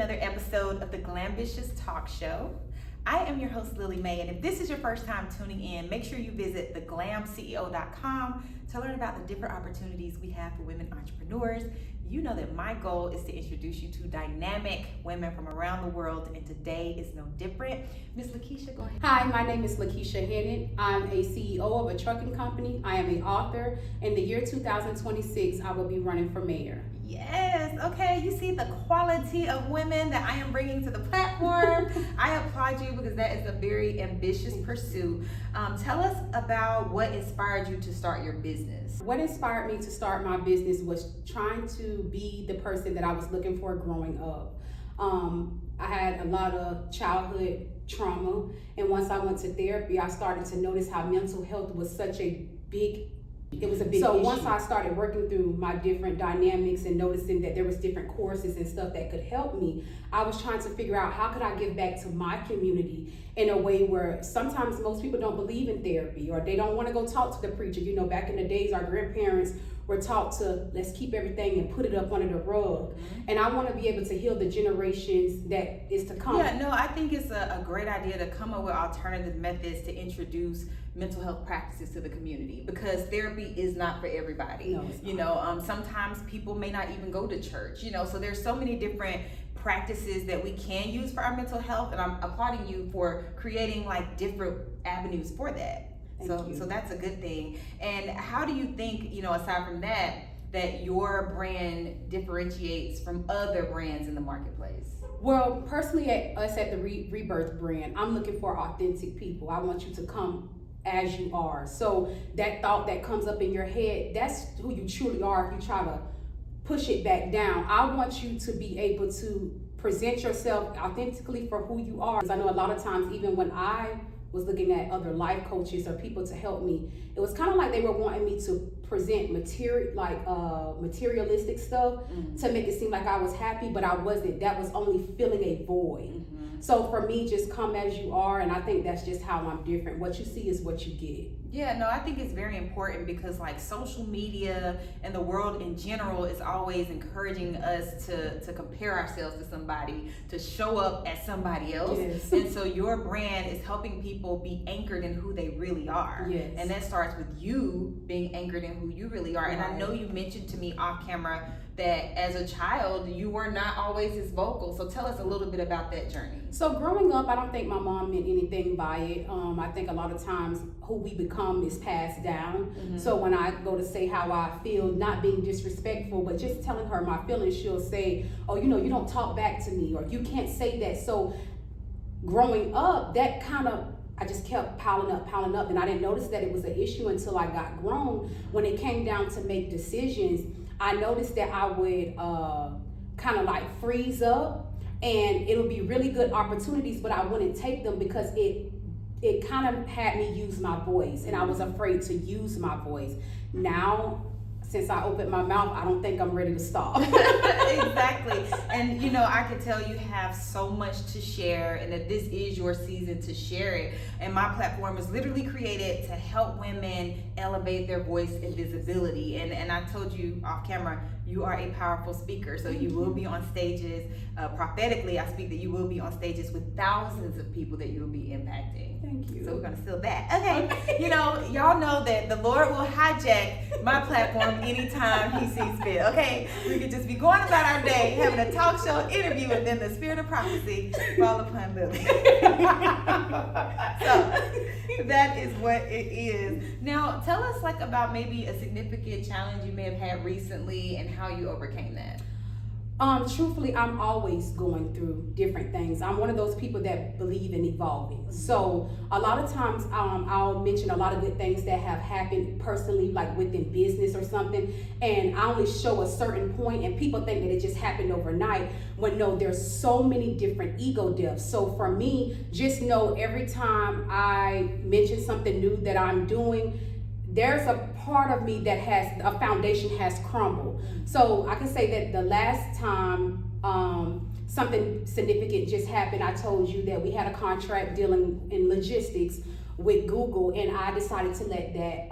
another episode of the Glambitious Talk Show. I am your host, Lillie Mae, and if this is your first time tuning in, make sure you visit theglamceo.com to learn about the different opportunities we have for women entrepreneurs. You know that my goal is to introduce you to dynamic women from around the world, and today is no different. Miss Lakeisha, go ahead. Hi, my name is Lakeisha Hinnant. I'm a CEO of a trucking company. I am an author. In the year 2026, I will be running for mayor. Yes, okay, you see the quality of women that I am bringing to the platform. I applaud you because that is a very ambitious pursuit. Tell us about what inspired you to start your business. What inspired me to start my business was trying to be the person that I was looking for growing up. I had a lot of childhood trauma, and once I went to therapy, I started to notice how mental health was such a big issue. Once I started working through my different dynamics and noticing that there was different courses and stuff that could help me, I was trying to figure out how could I give back to my community in a way where sometimes most people don't believe in therapy or they don't want to go talk to the preacher. You know, back in the days, our grandparents were taught to let's keep everything and put it up under the rug. And I want to be able to heal the generations that is to come. Yeah, no, I think it's a great idea to come up with alternative methods to introduce mental health practices to the community, because therapy is not for everybody. No, it's not. You know, sometimes people may not even go to church, you know, so there's so many different practices that we can use for our mental health, and I'm applauding you for creating like different avenues for that. So that's a good thing. And how do you think, you know, aside from that, that your brand differentiates from other brands in the marketplace? Well, personally, at the Rebirth brand, I'm looking for authentic people. I want you to come as you are. So that thought that comes up in your head, that's who you truly are. If you try to push it back down, I want you to be able to present yourself authentically for who you are. Because I know a lot of times, even when I was looking at other life coaches or people to help me, it was kind of like they were wanting me to present materialistic stuff to make it seem like I was happy, but I wasn't. That was only filling a void. So for me, just come as you are, and I think that's just how I'm different. What you see is what you get. Yeah, no, I think it's very important because like social media and the world in general is always encouraging us to compare ourselves to somebody, to show up as somebody else. Yes. And so your brand is helping people be anchored in who they really are. Yes. And that starts with you being anchored in who you really are. Right. And I know you mentioned to me off camera that as a child, you were not always as vocal. So tell us a little bit about that journey. So growing up, I don't think my mom meant anything by it. I think a lot of times who we become is passed down. So when I go to say how I feel, not being disrespectful, but just telling her my feelings, she'll say, oh, you know, you don't talk back to me, or you can't say that. So growing up, that kind of, I just kept piling up, and I didn't notice that it was an issue until I got grown. When it came down to make decisions, I noticed that I would kind of like freeze up, and it'll be really good opportunities, but I wouldn't take them because it kind of had me use my voice, and I was afraid to use my voice. Now, since I opened my mouth, I don't think I'm ready to stop. Exactly. And you know, I can tell you have so much to share, and that this is your season to share it. And my platform is literally created to help women elevate their voice and visibility. And I told you off camera, you are a powerful speaker. So you will be on stages. Prophetically, I speak that you will be on stages with thousands of people that you will be impacting. Thank you. So we're gonna steal that. Okay. You know, y'all know that the Lord will hijack my platform anytime he sees fit. Okay. We could just be going about our day, having a talk show interview, and then the spirit of prophecy fall upon Lillie. So that is what it is. Now tell us like about maybe a significant challenge you may have had recently and how you overcame that. Truthfully, I'm always going through different things. I'm one of those people that believe in evolving. So a lot of times I'll mention a lot of good things that have happened personally, like within business or something, and I only show a certain point, and people think that it just happened overnight, when no, there's so many different ego deaths. So for me, just know every time I mention something new that I'm doing, there's a part of me that has, a foundation has crumbled. So I can say that the last time something significant just happened, I told you that we had a contract dealing in logistics with Google, and I decided to let that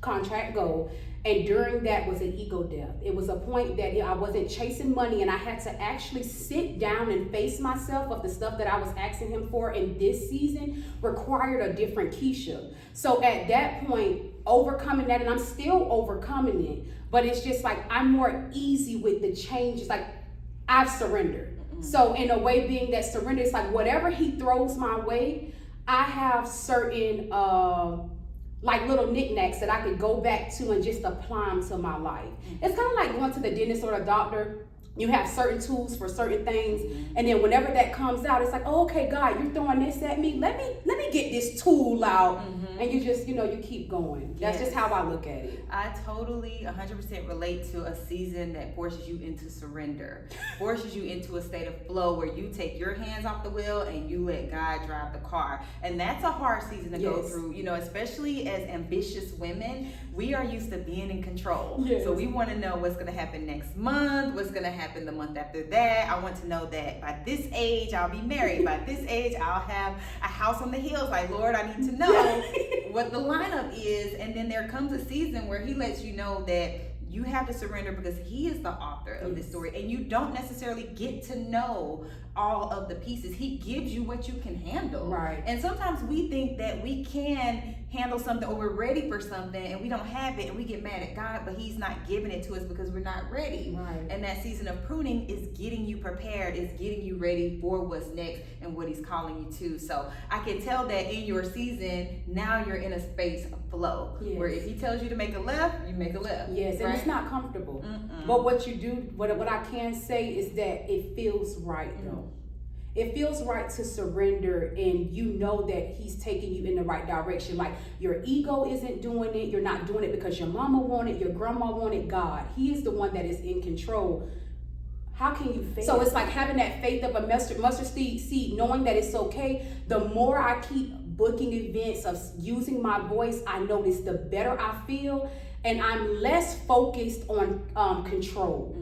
contract go. And during that was an ego death. It was a point that I wasn't chasing money, and I had to actually sit down and face myself of the stuff that I was asking him for in this season required a different Keisha. So at that point, overcoming that, and I'm still overcoming it, but it's just like I'm more easy with the changes. Like I've surrendered. So in a way, being that surrender, it's like whatever he throws my way, I have certain like little knickknacks that I could go back to and just apply them to my life. It's kind of like going to the dentist or the doctor. You have certain tools for certain things, and then whenever that comes out, it's like, oh, okay, God, you're throwing this at me. Let me get this tool out, and you just, you keep going. That's just how I look at it. I totally 100% relate to a season that forces you into surrender, forces you into a state of flow where you take your hands off the wheel and you let God drive the car. And that's a hard season to go through, especially as ambitious women. We are used to being in control. So we want to know what's going to happen next month, what's going to happen the month after that. I want to know that by this age I'll be married, by this age I'll have a house on the hills. Like, Lord, I need to know what the lineup is. And then there comes a season where he lets you know that you have to surrender because he is the author of this story, and you don't necessarily get to know all of the pieces. He gives you what you can handle. Right. And sometimes we think that we can handle something or we're ready for something and we don't have it and we get mad at God, but he's not giving it to us because we're not ready. Right. And that season of pruning is getting you prepared, is getting you ready for what's next and what he's calling you to. So I can tell that in your season, now you're in a space of flow where if he tells you to make a left, you make a left. Yes, right? And it's not comfortable. But what you do, what I can say is that it feels right though. It feels right to surrender, and you know that he's taking you in the right direction. Like your ego isn't doing it. You're not doing it because your mama wanted, your grandma wanted. God, he is the one that is in control. How can you fail? So it's like having that faith of a mustard seed, knowing that it's okay. The more I keep booking events of using my voice, I notice the better I feel, and I'm less focused on control.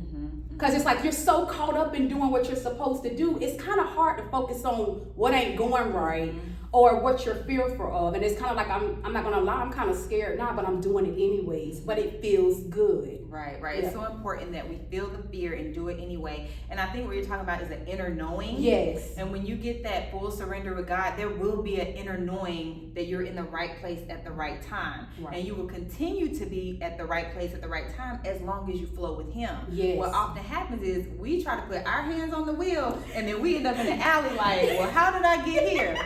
Because it's like you're so caught up in doing what you're supposed to do, it's kind of hard to focus on what ain't going right or what you're fearful of. And it's kind of like, I'm not gonna lie, I'm kind of scared now, but I'm doing it anyways, but it feels good. Right. It's so important that we feel the fear and do it anyway. And I think what you're talking about is an inner knowing. Yes. And when you get that full surrender with God, there will be an inner knowing that you're in the right place at the right time. Right. And you will continue to be at the right place at the right time as long as you flow with him. Yes. What often happens is we try to put our hands on the wheel and then we end up in the alley like, well, how did I get here?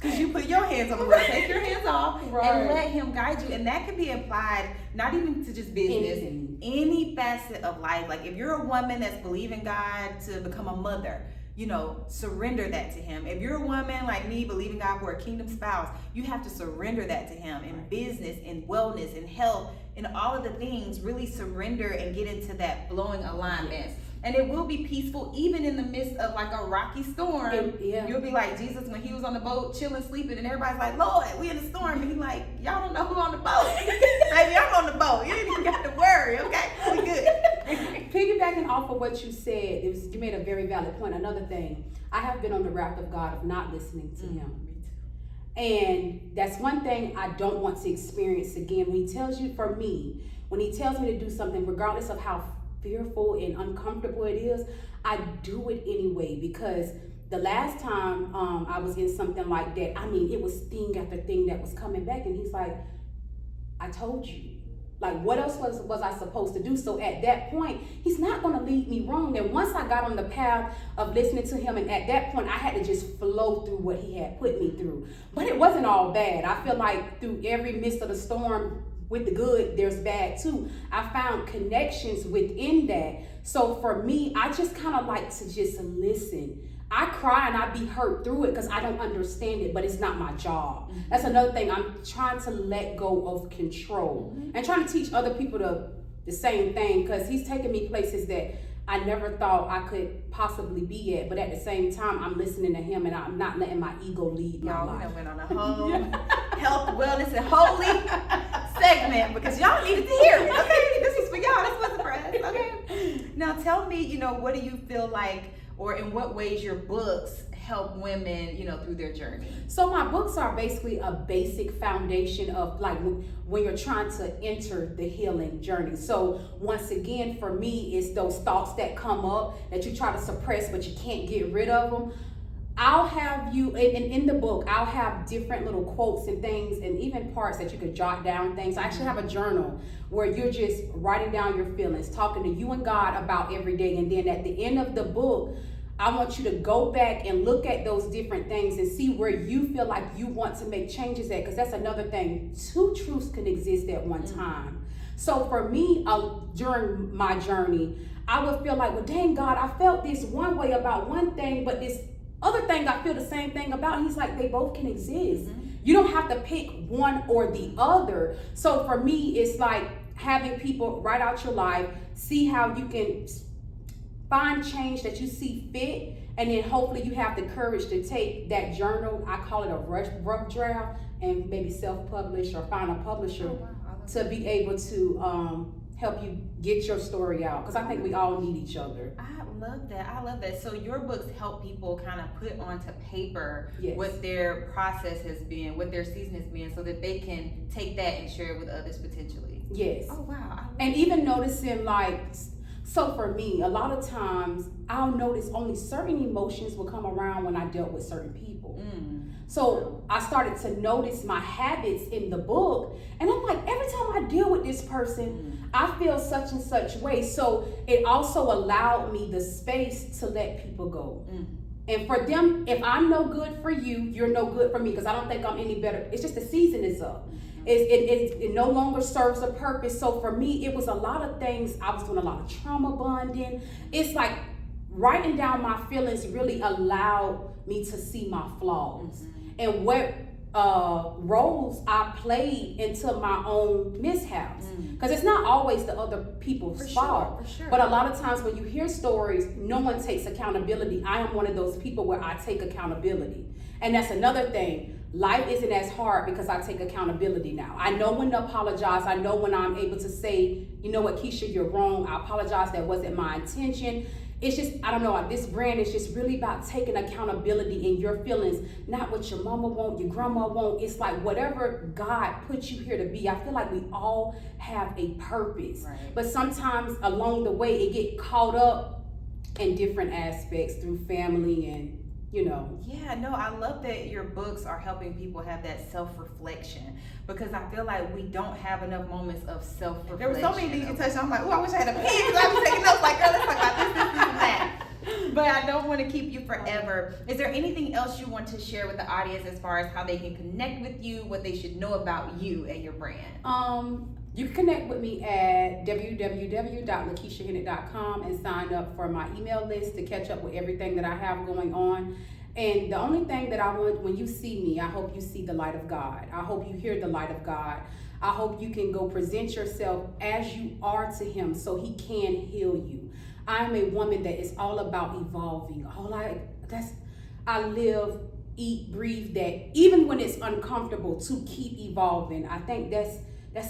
Because you put your hands on the wheel, take your hands off, and let him guide you. And that can be applied not even to just business, any facet of life. Like if you're a woman that's believing God to become a mother, surrender that to him. If you're a woman like me, believing God for a kingdom spouse, you have to surrender that to him. In business, in wellness, in health, in all of the things, really surrender and get into that flowing alignment. And it will be peaceful even in the midst of like a rocky storm. You'll be like Jesus when he was on the boat chilling, sleeping, and everybody's like, Lord, we in the storm. And he's like, y'all don't know who on the boat. Baby, I'm on the boat. You ain't even got to worry, okay? We good. Piggybacking off of what you said, you made a very valid point. Another thing, I have been on the wrath of God of not listening to him. And that's one thing I don't want to experience again. When he tells you, for me, when he tells me to do something, regardless of how fearful and uncomfortable it is, I do it anyway, because the last time I was in something like that, it was thing after thing that was coming back, and he's like, I told you. Like, what else was I supposed to do? So at that point, he's not going to lead me wrong. And once I got on the path of listening to him, and at that point, I had to just flow through what he had put me through. But it wasn't all bad. I feel like through every midst of the storm, with the good, there's bad too. I found connections within that. So for me, I just kind of like to just listen. I cry and I be hurt through it because I don't understand it, but it's not my job. That's another thing. I'm trying to let go of control and trying to teach other people the same thing, because he's taking me places that I never thought I could possibly be at, but at the same time, I'm listening to him and I'm not letting my ego lead my life. Y'all went on a whole health, wellness, and holy segment because y'all needed to hear it, okay? This was for y'all, this wasn't for us, okay? Now tell me, what do you feel like, or in what ways your books help women, through their journey? So my books are basically a basic foundation of like when you're trying to enter the healing journey. So once again, for me, it's those thoughts that come up that you try to suppress, but you can't get rid of them. I'll have you, and in the book, I'll have different little quotes and things, and even parts that you could jot down things. I actually have a journal where you're just writing down your feelings, talking to you and God about every day. And then at the end of the book, I want you to go back and look at those different things and see where you feel like you want to make changes at, because that's another thing. Two truths can exist at one time. So for me, during my journey, I would feel like, well, dang God, I felt this one way about one thing, but this other thing I feel the same thing about. And he's like, they both can exist. You don't have to pick one or the other. So for me, it's like having people write out your life, see how you can find change that you see fit, and then hopefully you have the courage to take that journal, I call it a rough draft, and maybe self-publish or find a publisher to be able to help you get your story out, because I think we all need each other. I love that. So your books help people kind of put onto paper what their process has been, what their season has been, so that they can take that and share it with others potentially. Yes. Oh wow. And even noticing, like, so for me, a lot of times I'll notice only certain emotions will come around when I dealt with certain people. So I started to notice my habits in the book, and I'm like, every time I deal with this person, I feel such and such way. So it also allowed me the space to let people go. And for them, if I'm no good for you, you're no good for me, because I don't think I'm any better. It's just the season is up. It no longer serves a purpose. So for me, it was a lot of things. I was doing a lot of trauma bonding. It's like writing down my feelings really allowed me to see my flaws and what roles I played into my own mishaps. Because it's not always the other people's fault. For sure. But a lot of times when you hear stories, no one takes accountability. I am one of those people where I take accountability. And that's another thing. Life isn't as hard because I take accountability now. I know when to apologize. I know when I'm able to say, you know what, Keisha, you're wrong. I apologize. That wasn't my intention. It's just, I don't know, this brand is just really about taking accountability in your feelings, not what your mama want, your grandma want. It's like whatever God put you here to be. I feel like we all have a purpose. Right. But sometimes along the way, it get caught up in different aspects through family and, Yeah, no, I love that your books are helping people have that self-reflection, because I feel like we don't have enough moments of self-reflection. There were so many things you touched on. I'm like, oh, I wish I had a pen, because I was taking notes like, girl, let's talk about this and that. But I don't want to keep you forever. Is there anything else you want to share with the audience as far as how they can connect with you, what they should know about you and your brand? You can connect with me at www.lakeishahinnant.com and sign up for my email list to catch up with everything that I have going on. And the only thing that I want, when you see me, I hope you see the light of God. I hope you hear the light of God. I hope you can go present yourself as you are to Him so He can heal you. I'm a woman that is all about evolving. I live, eat, breathe that, even when it's uncomfortable, to keep evolving. I think that's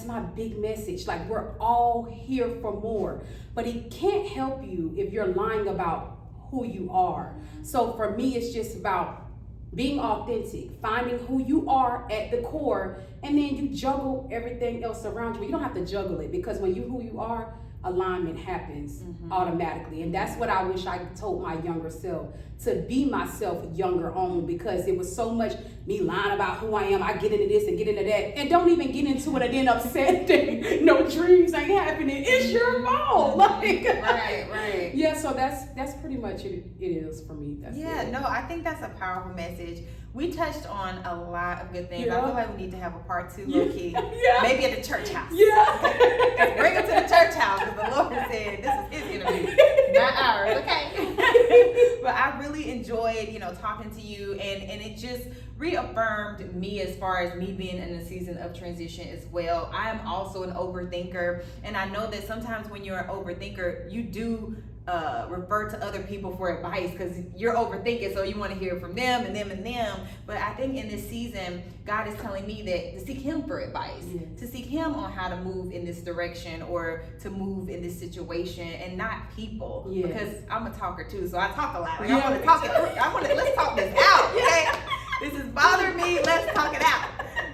my big message. Like, we're all here for more, but it can't help you if you're lying about who you are. So for me, it's just about being authentic, finding who you are at the core, and then you juggle everything else around you. You don't have to juggle it, because when who you are, alignment happens automatically. And that's what I wish I told my younger self, to be myself younger on, because it was so much me lying about who I am. I get into this and get into that, and don't even get into it and then upset that no dreams ain't happening. It's your fault. Like, right. Yeah, so that's pretty much it is for me. No, I think that's a powerful message. We touched on a lot of good things. I feel like we need to have a part 2, low-key. Maybe at the church house. Okay? Bring it to the church house, because the Lord said this is His interview, not ours, okay? But I really enjoyed, talking to you, and it just reaffirmed me as far as me being in a season of transition as well. I am also an overthinker, and I know that sometimes when you're an overthinker, you do refer to other people for advice because you're overthinking, so you want to hear from them and them and them. But I think in this season, God is telling me that to seek Him for advice, to seek Him on how to move in this direction or to move in this situation, and not people. Because I'm a talker too, so I talk a lot. Like, I want to talk it. Let's talk this out. Okay, this is bothering me. Let's talk it out.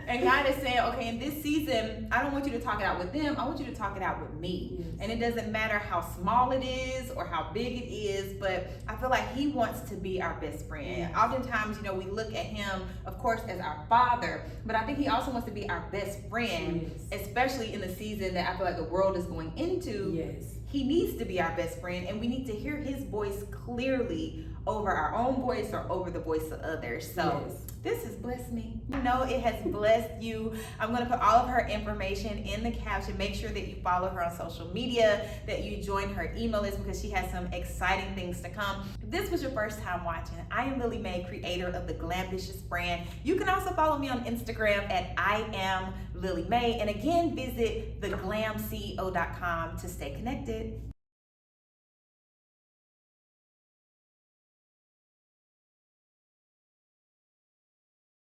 And God is saying, okay, in this season, I don't want you to talk it out with them. I want you to talk it out with me. Yes. And it doesn't matter how small it is or how big it is, but I feel like He wants to be our best friend. Yes. Oftentimes, we look at Him, of course, as our Father, but I think He also wants to be our best friend, especially in the season that I feel like the world is going into. Yes. He needs to be our best friend, and we need to hear His voice clearly over our own voice or over the voice of others. So this has blessed me. It has blessed you. I'm going to put all of her information in the caption. Make sure that you follow her on social media, that you join her email list because she has some exciting things to come. If this was your first time watching, I am Lillie Mae, creator of the Glambitious brand. You can also follow me on Instagram at I am Lillie Mae. And again, visit theglamceo.com to stay connected.